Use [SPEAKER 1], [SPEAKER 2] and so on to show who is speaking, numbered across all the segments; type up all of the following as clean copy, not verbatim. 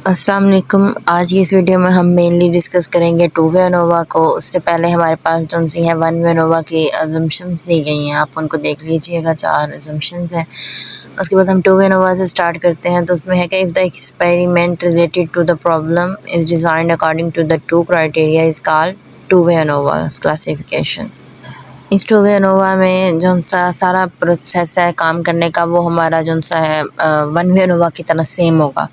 [SPEAKER 1] अस्सलाम वालेकुम। आज की इस वीडियो में हम मेनली डिस्कस करेंगे टू वे एनोवा को। उससे पहले हमारे पास जो सी हैं वन वे एनोवा की अजम्पशंस दी गई हैं, आप उनको देख लीजिएगा। 4 अजम्पशंस हैं। उसके बाद हम टू वे एनोवा से स्टार्ट करते हैं। तो उसमें है कि if the experiment related to the problem is designed according to the 2 criteria is called two way ANOVA classification. इस टू वे एनोवा में जौन सा सारा प्रोसेस है काम करने का, वो हमारा जौन सा है वन वे एनोवा की तरह सेम होगा,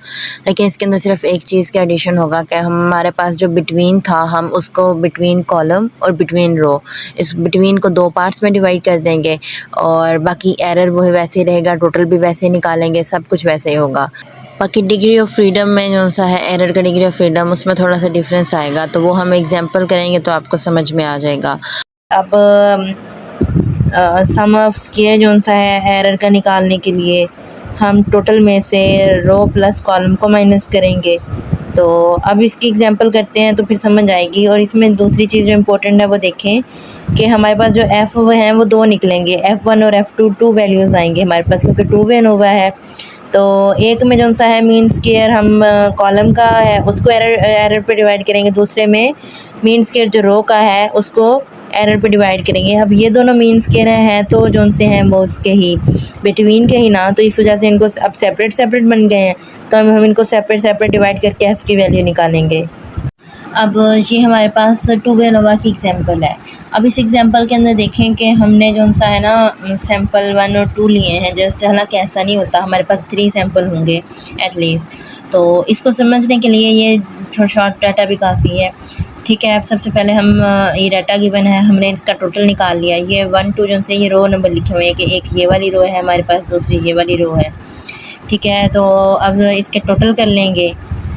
[SPEAKER 1] लेकिन इसके अंदर सिर्फ एक चीज़ का एडिशन होगा कि हमारे पास जो बिटवीन था, हम उसको बिटवीन कॉलम और बिटवीन रो, इस बिटवीन को 2 पार्ट्स में डिवाइड कर देंगे और बाकी एरर वो वैसे ही रहेगा, टोटल भी वैसे ही निकालेंगे, सब कुछ वैसे ही होगा। बाकी डिग्री ऑफ फ्रीडम में जो सा है एरर का डिग्री ऑफ फ्रीडम, उसमें थोड़ा सा डिफरेंस आएगा, तो वो हम एग्जांपल करेंगे तो आपको समझ में आ जाएगा। अब सम ऑफ स्क्वायर जो सा है एरर का निकालने के लिए हम टोटल में से रो प्लस कॉलम को माइनस करेंगे। तो अब इसकी एग्जांपल करते हैं तो फिर समझ आएगी। और इसमें दूसरी चीज़ जो इम्पोर्टेंट है वो देखें कि हमारे पास जो एफ़ हैं वो 2 निकलेंगे, F1 और F2 2 वैल्यूज़ आएंगे हमारे पास, क्योंकि टू वे एनोवा है। तो एक में जो सा है मीन स्क्वायर हम कॉलम का है उसको एरर पे डिवाइड करेंगे, दूसरे में मीन स्क्वायर जो रो का है उसको एरर पे डिवाइड करेंगे। अब ये दोनों मीन स्क्वायर हैं तो जो से हैं वो उसके ही बिटवीन के ही ना, तो इस वजह से इनको अब सेपरेट बन गए हैं, तो हम इनको सेपरेट डिवाइड करके एफ़ की वैल्यू निकालेंगे। अब ये हमारे पास टू वे एनोवा की एग्जांपल है। अब इस एग्जांपल के अंदर देखें कि हमने जो सा है ना सैम्पल 1 और 2 लिए हैं। जस्ट हालांकि ऐसा नहीं होता, हमारे पास 3 सैम्पल होंगे एटलीस्ट। तो इसको समझने के लिए ये शॉर्ट डाटा भी काफ़ी है। ठीक है, अब सबसे पहले हम ये डाटा गिवन है, हमने इसका टोटल निकाल लिया। ये 1 2 जो से ये रो नंबर लिखे हुए हैं कि एक ये वाली रो है हमारे पास, दूसरी ये वाली रो है। ठीक है, तो अब इसके टोटल कर लेंगे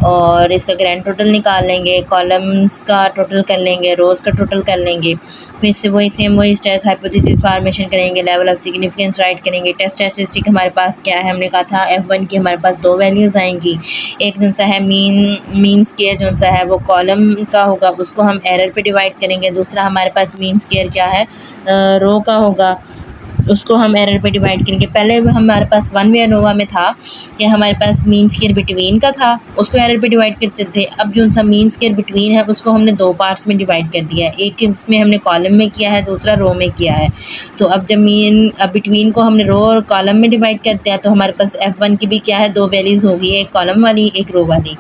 [SPEAKER 1] और इसका ग्रैंड टोटल निकाल लेंगे, कॉलम्स का टोटल कर लेंगे, रोज़ का टोटल कर लेंगे। फिर से वही टेस्ट हाइपोथेसिस फॉर्मेशन करेंगे, लेवल ऑफ सिग्निफिकेंस राइट करेंगे। टेस्ट स्टैटिस्टिक हमारे पास क्या है, हमने कहा था F1 की हमारे पास 2 वैल्यूज़ आएंगी। एक जो सा है मीन स्क्वायर जो सा है वो कॉलम का होगा, उसको हम एरर पे डिवाइड करेंगे। दूसरा हमारे पास मीन स्क्वायर क्या है, रो का होगा, उसको हम एरर पे डिवाइड करेंगे। पहले हमारे पास वन वे एनोवा में था कि हमारे पास मीन स्क्वायर बिटवीन का था, उसको एरर पे डिवाइड करते थे। अब जो सा मीन स्क्वायर बिटवीन है उसको हमने 2 पार्ट्स में डिवाइड कर दिया है, एक इसमें हमने कॉलम में किया है, दूसरा रो में किया है। तो अब जब बिटवीन को हमने रो और कॉलम में डिवाइड कर दिया तो हमारे पास F1 की भी क्या है, 2 वैल्यूज़ होगी, एक कॉलम वाली एक रो वाली।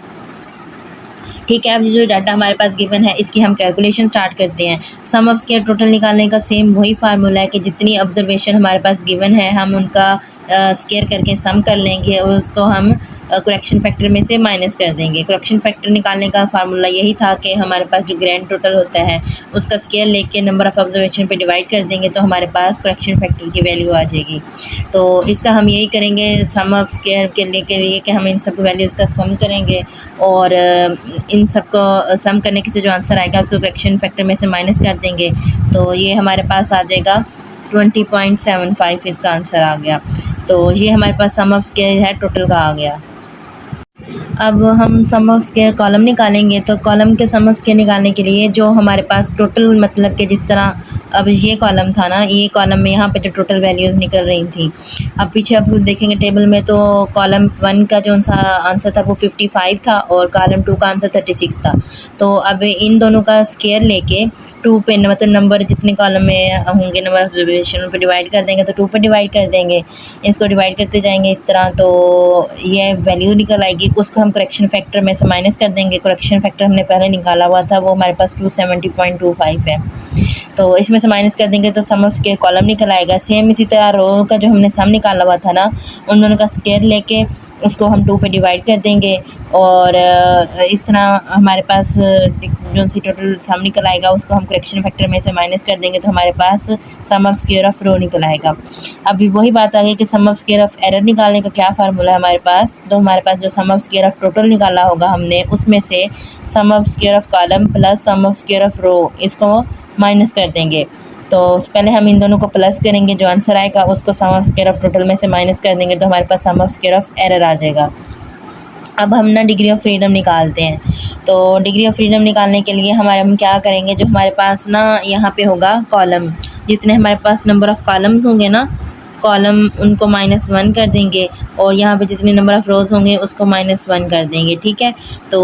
[SPEAKER 1] ठीक है, अब जो डाटा हमारे पास गिवन है इसकी हम कैलकुलेशन स्टार्ट करते हैं। सम ऑफ स्क्वायर टोटल निकालने का सेम वही फार्मूला है कि जितनी ऑब्जर्वेशन हमारे पास गिवन है हम उनका स्क्वायर करके सम कर लेंगे और उसको हम करेक्शन फैक्टर में से माइनस कर देंगे। करेक्शन फैक्टर निकालने का फार्मूला यही था कि हमारे पास जो ग्रैंड टोटल होता है उसका स्क्वायर लेके नंबर ऑफ़ ऑब्जर्वेशन पे डिवाइड कर देंगे तो हमारे पास करेक्शन फैक्टर की वैल्यू आ जाएगी। तो इसका हम यही करेंगे सम ऑफ स्क्वायर के लिए कि हम इन सब वैल्यूज़ का सम करेंगे और इन सबको सम करने के से जो आंसर आएगा उसको करेक्शन फैक्टर में से माइनस कर देंगे। तो ये हमारे पास आ जाएगा 20.75 इसका आंसर आ गया। तो ये हमारे पास सम ऑफ स्क्वायर है टोटल का आ गया। अब हम सम ऑफ स्क्वायर कॉलम निकालेंगे, तो कॉलम के सम ऑफ स्क्वायर निकालने के लिए जो हमारे पास टोटल मतलब कि जिस तरह अब ये कॉलम था ना, ये कॉलम में यहाँ पे जो टोटल वैल्यूज़ निकल रही थी, अब पीछे आप देखेंगे टेबल में तो कॉलम 1 का जो सा आंसर था वो 55 था और कॉलम 2 का आंसर 36 था। तो अब इन दोनों का स्क्वायर लेके 2 पे मतलब नंबर जितने कॉलम में होंगे नंबर ऑब्जर्वेशन पे डिवाइड कर देंगे, तो 2 पे डिवाइड कर देंगे, इसको डिवाइड करते जाएंगे इस तरह, तो ये वैल्यू निकल आएगी। उसको हम करेक्शन फैक्टर में से माइनस कर देंगे। करेक्शन फैक्टर हमने पहले निकाला हुआ था, वो हमारे पास 270.25 है, तो इसमें से माइनस कर देंगे तो सम ऑफ स्क्वायर कॉलम निकल आएगा। सेम इसी तरह रो का जो हमने सम निकाला हुआ था ना, उन दोनों का स्क्वायर लेके उसको हम 2 पे डिवाइड कर देंगे और इस तरह हमारे पास जो सी टोटल सम निकल आएगा उसको हम करेक्शन फैक्टर में से माइनस कर देंगे तो हमारे पास सम ऑफ स्क्वायर ऑफ रो निकल आएगा। अभी वही बात आ गई कि सम ऑफ स्क्वायर ऑफ एरर निकालने का क्या फार्मूला है हमारे पास, तो हमारे पास जो sum of square of total निकाला होगा हमने उसमें से sum of square of column plus sum of square of row इसको माइनस कर देंगे। तो पहले हम इन दोनों को प्लस करेंगे, जो आंसर आएगा उसको सम ऑफ स्क्वायर ऑफ टोटल में से माइनस कर देंगे तो हमारे पास सम ऑफ स्क्वायर ऑफ एरर आ जाएगा। अब हम ना डिग्री ऑफ फ्रीडम निकालते हैं। तो डिग्री ऑफ फ्रीडम निकालने के लिए हम क्या करेंगे, जो हमारे पास ना यहाँ पे होगा कॉलम, जितने हमारे पास नंबर ऑफ़ कॉलम्स होंगे ना कॉलम उनको -1 कर देंगे और यहाँ पे जितने नंबर ऑफ़ रोज़ होंगे उसको -1 कर देंगे, ठीक है। तो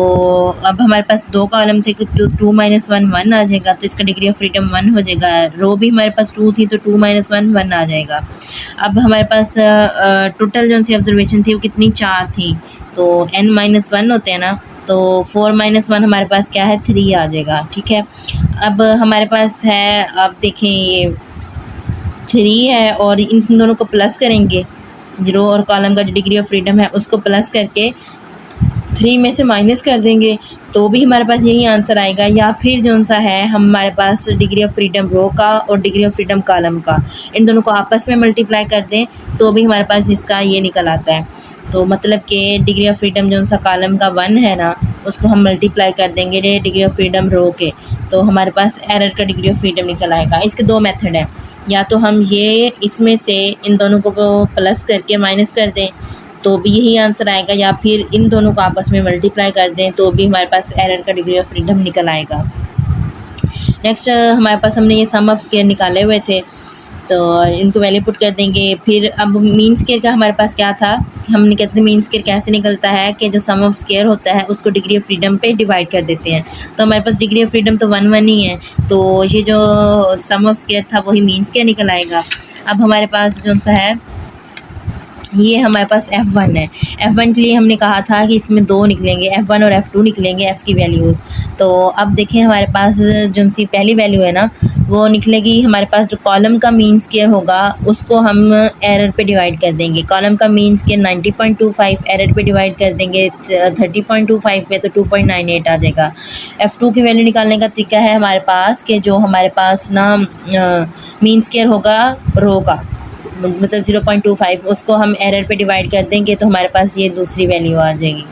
[SPEAKER 1] अब हमारे पास 2 कॉलम थे, 2 -1 1 आ जाएगा, तो इसका डिग्री ऑफ फ्रीडम 1 हो जाएगा। रो भी हमारे पास 2 थी, तो 2 -1 1 आ जाएगा। अब हमारे पास टोटल जो सी ऑब्जर्वेशन थी वो कितनी, 4 थी, तो n-1 होते हैं ना, तो 4 -1 हमारे पास क्या है, 3 आ जाएगा, ठीक है। अब हमारे पास है, आप देखें ये 3 है और इन दोनों को प्लस करेंगे, रो और कॉलम का जो डिग्री ऑफ फ्रीडम है उसको प्लस करके 3 में से माइनस कर देंगे, तो भी हमारे पास यही आंसर आएगा। या फिर जो सा है हमारे पास डिग्री ऑफ फ्रीडम रो का और डिग्री ऑफ फ्रीडम कॉलम का, इन दोनों को आपस में मल्टीप्लाई कर दें तो भी हमारे पास इसका ये निकल आता है। तो मतलब कि डिग्री ऑफ फ्रीडम जो सा कॉलम का 1 है ना, उसको हम मल्टीप्लाई कर देंगे डिग्री ऑफ फ्रीडम रो के, तो हमारे पास एरर का डिग्री ऑफ फ्रीडम निकल आएगा। इसके 2 मेथड हैं, या तो हम ये इसमें से इन दोनों को प्लस करके माइनस कर दें तो भी यही आंसर आएगा, या फिर इन दोनों को आपस में मल्टीप्लाई कर दें तो भी हमारे पास एरर का डिग्री ऑफ फ्रीडम निकल आएगा। नेक्स्ट हमारे पास हमने ये सम ऑफ स्क्वायर निकाले हुए थे, तो इनको वैल्यू पुट कर देंगे। फिर अब मीन स्क्वायर का हमारे पास क्या था, हमने कहते हैं मीन स्क्वायर कैसे निकलता है कि जो सम ऑफ स्क्वायर होता है उसको डिग्री ऑफ फ्रीडम पे डिवाइड कर देते हैं, तो हमारे पास डिग्री ऑफ फ्रीडम तो 1 1 ही है, तो ये जो सम ऑफ स्क्वायर था वही मीन स्क्वायर निकल आएगा। अब हमारे पास जो सा है ये हमारे पास F1 है। F1 के लिए हमने कहा था कि इसमें 2 निकलेंगे, F1 और F2 निकलेंगे F की वैल्यूज़। तो अब देखें हमारे पास जो सी पहली वैल्यू है ना, वो निकलेगी हमारे पास जो कॉलम का मीन स्क्वायर होगा उसको हम एरर पे डिवाइड कर देंगे। कॉलम का मीन स्क्वायर 90.25 एरर पे डिवाइड कर देंगे 30.25 पे, तो 2.98 आ जाएगा। F2 की वैल्यू निकालने का तरीका है हमारे पास कि जो हमारे पास ना मीन स्क्वायर होगा रो का, मतलब 0.25, उसको हम एरर पे डिवाइड कर देंगे तो हमारे पास ये दूसरी वैल्यू आ जाएगी,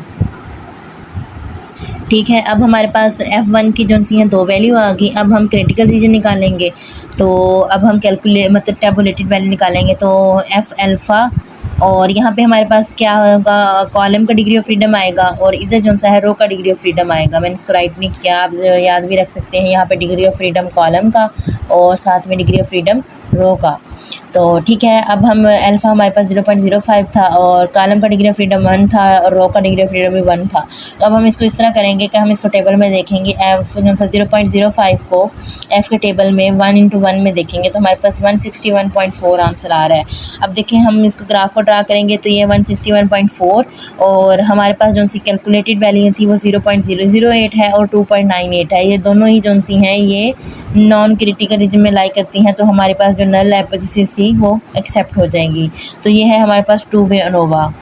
[SPEAKER 1] ठीक है। अब हमारे पास F1 की जो सी हैं 2 वैल्यू आ गई। अब हम क्रिटिकल रीजन निकालेंगे, तो अब हम मतलब टेबुलेटेड वैल्यू निकालेंगे, तो F अल्फ़ा, और यहाँ पे हमारे पास क्या होगा, कॉलम का डिग्री ऑफ फ्रीडम आएगा और इधर जो सा है रो का डिग्री ऑफ फ्रीडम आएगा। मैंने इसको राइट नहीं किया, आप याद भी रख सकते हैं, यहाँ पे डिग्री ऑफ फ्रीडम कॉलम का और साथ में डिग्री ऑफ फ्रीडम रो का, तो ठीक है। अब हम अल्फ़ा हमारे पास 0.05 था और कॉलम का डिग्री ऑफ फ्रीडम 1 था और रो का डिग्री ऑफ फ्रीडम भी 1 था। तो अब हम इसको इस तरह करेंगे कि हम इसको टेबल में देखेंगे, F जो सा 0.05 को F के टेबल में 1 × 1 में देखेंगे तो हमारे पास 161.4 आंसर आ रहा है। अब देखें हम इसको ग्राफ को ड्रा करेंगे तो ये 161.4 और हमारे पास जो सी कैलकुलेटेड वैल्यू थी वो 0.008 है और 2.98 है। ये दोनों ही जो सी हैं ये नॉन क्रिटिकल रीजन में लाई करती हैं, तो हमारे पास जो नल हाइपोथेसिस थी वो एक्सेप्ट हो जाएंगी। तो ये है हमारे पास 2 वे अनोवा।